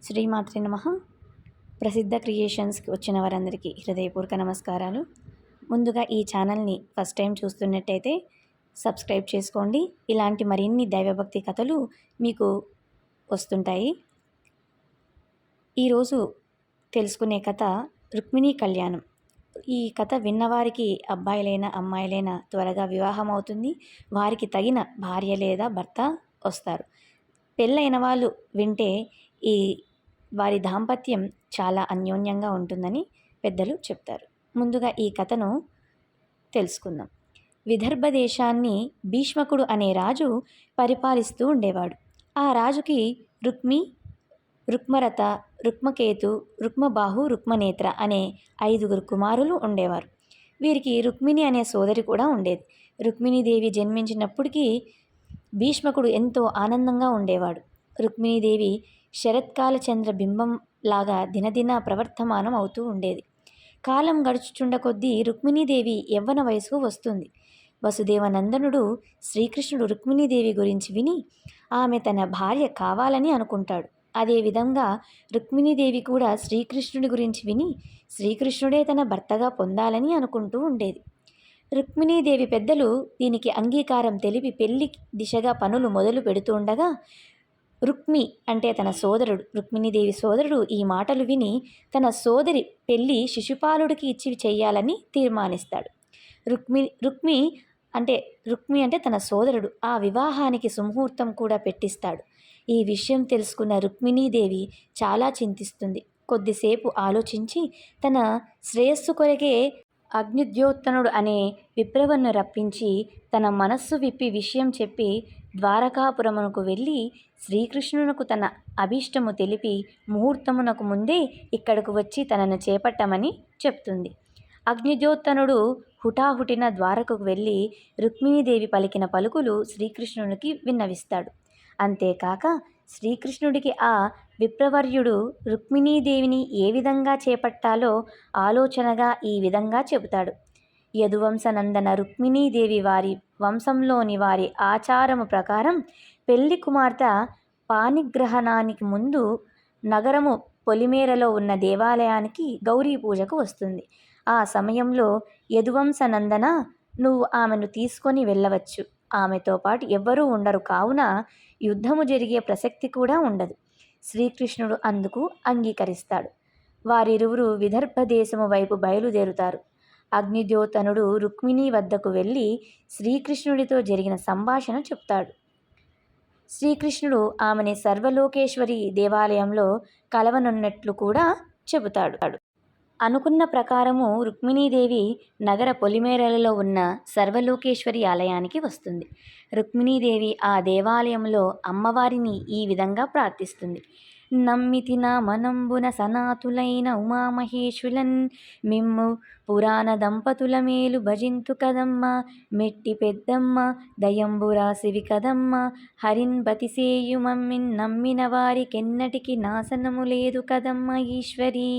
శ్రీమాత్రే నమః. ప్రసిద్ధ క్రియేషన్స్కి వచ్చిన వారందరికీ హృదయపూర్వక నమస్కారాలు. ముందుగా ఈ ఛానల్ని ఫస్ట్ టైం చూస్తున్నట్టయితే సబ్స్క్రైబ్ చేసుకోండి. ఇలాంటి మరిన్ని దైవభక్తి కథలు మీకు వస్తుంటాయి. ఈరోజు తెలుసుకునే కథ రుక్మిణీ కళ్యాణం. ఈ కథ విన్నవారికి అబ్బాయిలైనా అమ్మాయిలైనా త్వరగా వివాహం అవుతుంది. వారికి తగిన భార్య లేదా భర్త వస్తారు. పెళ్ళైన వాళ్ళు వింటే ఈ వారి దాంపత్యం చాలా అన్యోన్యంగా ఉంటుందని పెద్దలు చెప్తారు. ముందుగా ఈ కథను తెలుసుకుందాం. విదర్భ దేశాన్ని భీష్మకుడు అనే రాజు పరిపాలిస్తూ ఉండేవాడు. ఆ రాజుకి రుక్మి, రుక్మరథ, రుక్మకేతు, రుక్మబాహు, రుక్మనేత్ర అనే 5 కుమారులు ఉండేవారు. వీరికి రుక్మిణి అనే సోదరి కూడా ఉండేది. రుక్మిణీదేవి జన్మించినప్పటికీ భీష్మకుడు ఎంతో ఆనందంగా ఉండేవాడు. రుక్మిణీదేవి శరత్కాల చంద్ర బింబం లాగా దినదిన ప్రవర్తమానం అవుతూ ఉండేది. కాలం గడుచుచుండ కొద్దీ రుక్మిణీదేవి యవ్వన వయసుకు వస్తుంది. వసుదేవనందనుడు శ్రీకృష్ణుడు రుక్మిణీదేవి గురించి విని ఆమె తన భార్య కావాలని అనుకుంటాడు. అదేవిధంగా రుక్మిణీదేవి కూడా శ్రీకృష్ణుడి గురించి విని శ్రీకృష్ణుడే తన భర్తగా పొందాలని అనుకుంటూ ఉండేది. రుక్మిణీదేవి పెద్దలు దీనికి అంగీకారం తెలిపి పెళ్లి దిశగా పనులు మొదలు పెడుతుండగా రుక్మి అంటే తన సోదరుడు, రుక్మిణీదేవి సోదరుడు ఈ మాటలు విని తన సోదరి పెళ్లి శిశుపాలుడికి ఇచ్చి చెయ్యాలని తీర్మానిస్తాడు. రుక్మి అంటే తన సోదరుడు ఆ వివాహానికి సుముహూర్తం కూడా పెట్టిస్తాడు. ఈ విషయం తెలుసుకున్న రుక్మిణీదేవి చాలా చింతిస్తుంది. కొద్దిసేపు ఆలోచించి తన శ్రేయస్సు కొరకే అగ్నిద్యోత్తనుడు అనే విప్రవన్ను రప్పించి తన మనస్సు విప్పి విషయం చెప్పి ద్వారకాపురమునకు వెళ్ళి శ్రీకృష్ణునకు తన అభీష్టము తెలిపి ముహూర్తమునకు ముందే ఇక్కడకు వచ్చి తనను చేపట్టమని చెప్తుంది. అగ్నిద్యోత్తనుడు హుటాహుటిన ద్వారకకు వెళ్ళి రుక్మిణీదేవి పలికిన పలుకులు శ్రీకృష్ణునికి విన్నవిస్తాడు. అంతేకాక శ్రీకృష్ణుడికి ఆ విప్రవర్యుడు రుక్మిణీదేవిని ఏ విధంగా చేపట్టాలో ఆలోచనగా ఈ విధంగా చెబుతాడు. యదువంశనందన రుక్మిణీదేవి వారి వంశంలోని వారి ఆచారము ప్రకారం పెళ్లి కుమార్తె పాణిగ్రహణానికి ముందు నగరము పొలిమేరలో ఉన్న దేవాలయానికి గౌరీ పూజకు వస్తుంది. ఆ సమయంలో యదువంశనందన, నువ్వు ఆమెను తీసుకొని వెళ్ళవచ్చు. ఆమెతో పాటు ఎవ్వరూ ఉండరు, కావున యుద్ధము జరిగే ప్రసక్తి కూడా ఉండదు. శ్రీకృష్ణుడు అందుకు అంగీకరిస్తాడు. వారిరువురు విదర్భ దేశము వైపు బయలుదేరుతారు. అగ్నిద్యోతనుడు రుక్మిణి వద్దకు వెళ్ళి శ్రీకృష్ణుడితో జరిగిన సంభాషణ చెప్తాడు. శ్రీకృష్ణుడు ఆమెని సర్వలోకేశ్వరి దేవాలయంలో కలవనున్నట్లు కూడా చెబుతాడు. అనుకున్న ప్రకారము రుక్మిణీదేవి నగర పొలిమేరలలో ఉన్న సర్వలోకేశ్వరి ఆలయానికి వస్తుంది. రుక్మిణీదేవి ఆ దేవాలయంలో అమ్మవారిని ఈ విధంగా ప్రార్థిస్తుంది. నమ్మితి నా మనంబున సనాతులైన ఉమామహేశ్వరులన్ మిమ్ము పురాణ దంపతుల మేలు భజింతు కదమ్మ, మెట్టి పెద్దమ్మ దయంబురాసివి కదమ్మ, హరిన్ బతిసేయు మమ్మిన్ నమ్మిన వారికెన్నటికి నాశనము లేదు కదమ్మ ఈశ్వరి.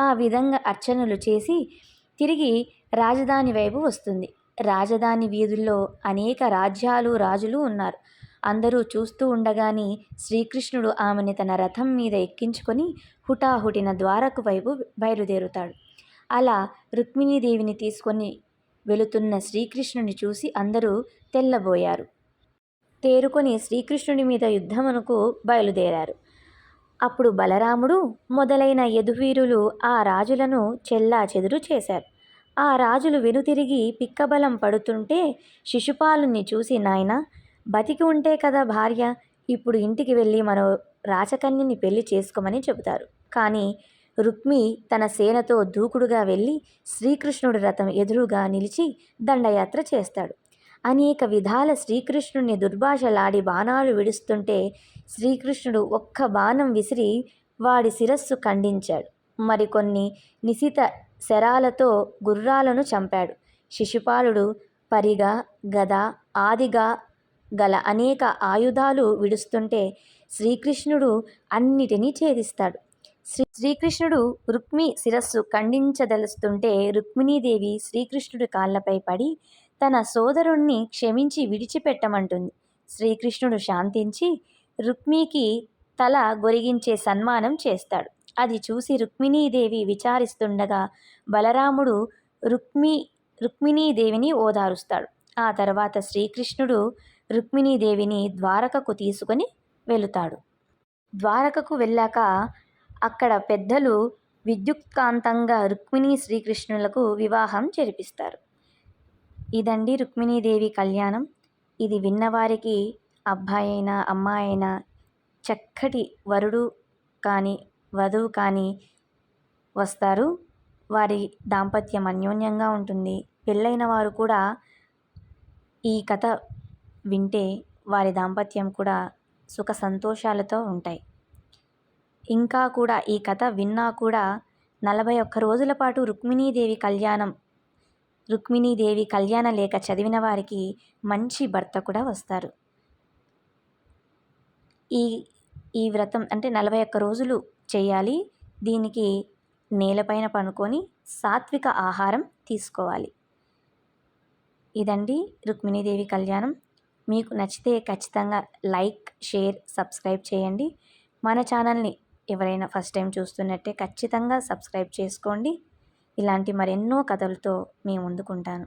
ఆ విధంగా అర్చనలు చేసి తిరిగి రాజధాని వైపు వస్తుంది. రాజధాని వీధుల్లో అనేక రాజ్యాలు రాజులు ఉన్నారు. అందరూ చూస్తూ ఉండగానే శ్రీకృష్ణుడు ఆమెని తన రథం మీద ఎక్కించుకొని హుటాహుటిన ద్వారకు వైపు బయలుదేరుతాడు. అలా రుక్మిణీదేవిని తీసుకొని వెళుతున్న శ్రీకృష్ణుని చూసి అందరూ తెల్లబోయారు. తేరుకొని శ్రీకృష్ణుడి మీద యుద్ధమునకు బయలుదేరారు. అప్పుడు బలరాముడు మొదలైన యదువీరులు ఆ రాజులను చెల్లాచెదురు చేశారు. ఆ రాజులు వెనుతిరిగి పిక్కబలం పడుతుంటే శిశుపాలుని చూసి, నాయనా, బతికి ఉంటే కదా భార్య, ఇప్పుడు ఇంటికి వెళ్ళి మరో రాచకన్యని పెళ్లి చేసుకోమని చెబుతారు. కానీ రుక్మి తన సేనతో దూకుడుగా వెళ్ళి శ్రీకృష్ణుడి రథం ఎదురుగా నిలిచి దండయాత్ర చేస్తాడు. అనేక విధాల శ్రీకృష్ణుడిని దుర్భాషలాడి బాణాలు విడుస్తుంటే శ్రీకృష్ణుడు ఒక్క బాణం విసిరి వాడి శిరస్సు ఖండించాడు. మరికొన్ని నిశిత శరాలతో గుర్రాలను చంపాడు. శిశుపాలుడు పరిగ, గద ఆదిగా గల అనేక ఆయుధాలు విడుస్తుంటే శ్రీకృష్ణుడు అన్నిటినీ ఛేదిస్తాడు. శ్రీకృష్ణుడు రుక్మి శిరస్సు ఖండించదలుస్తుంటే రుక్మిణీదేవి శ్రీకృష్ణుడి కాళ్ళపై పడి తన సోదరుణ్ణి క్షమించి విడిచిపెట్టమంటుంది. శ్రీకృష్ణుడు శాంతించి రుక్మికి తల గొరిగించే సన్మానం చేస్తాడు. అది చూసి రుక్మిణీదేవి విచారిస్తుండగా బలరాముడు రుక్మిణీదేవిని ఓదారుస్తాడు. ఆ తర్వాత శ్రీకృష్ణుడు రుక్మిణీదేవిని ద్వారకకు తీసుకొని వెళుతాడు. ద్వారకకు వెళ్ళాక అక్కడ పెద్దలు విద్యుక్కాంతంగా రుక్మిణీ శ్రీకృష్ణులకు వివాహం జరిపిస్తారు. ఇదండి రుక్మిణీదేవి కళ్యాణం. ఇది విన్నవారికి అబ్బాయి అయినా అమ్మాయి అయినా చక్కటి వరుడు కానీ వధువు కానీ వస్తారు. వారి దాంపత్యం అన్యోన్యంగా ఉంటుంది. పెళ్ళైన వారు కూడా ఈ కథ వింటే వారి దాంపత్యం కూడా సుఖ సంతోషాలతో ఉంటాయి. ఇంకా కూడా ఈ కథ విన్నా కూడా 41 రోజుల పాటు రుక్మిణీదేవి కళ్యాణ లేఖ చదివిన వారికి మంచి భర్త కూడా వస్తారు. ఈ వ్రతం అంటే 41 రోజులు చేయాలి. దీనికి నేలపైన పనుకొని సాత్విక ఆహారం తీసుకోవాలి. ఇదండి రుక్మిణీదేవి కళ్యాణం. మీకు నచ్చితే ఖచ్చితంగా లైక్, షేర్, సబ్స్క్రైబ్ చేయండి. మన ఛానల్ని ఎవరైనా ఫస్ట్ టైం చూస్తున్నట్టే ఖచ్చితంగా సబ్స్క్రైబ్ చేసుకోండి. ఇలాంటి మరెన్నో కథలతో మీ ముందుకుంటాను.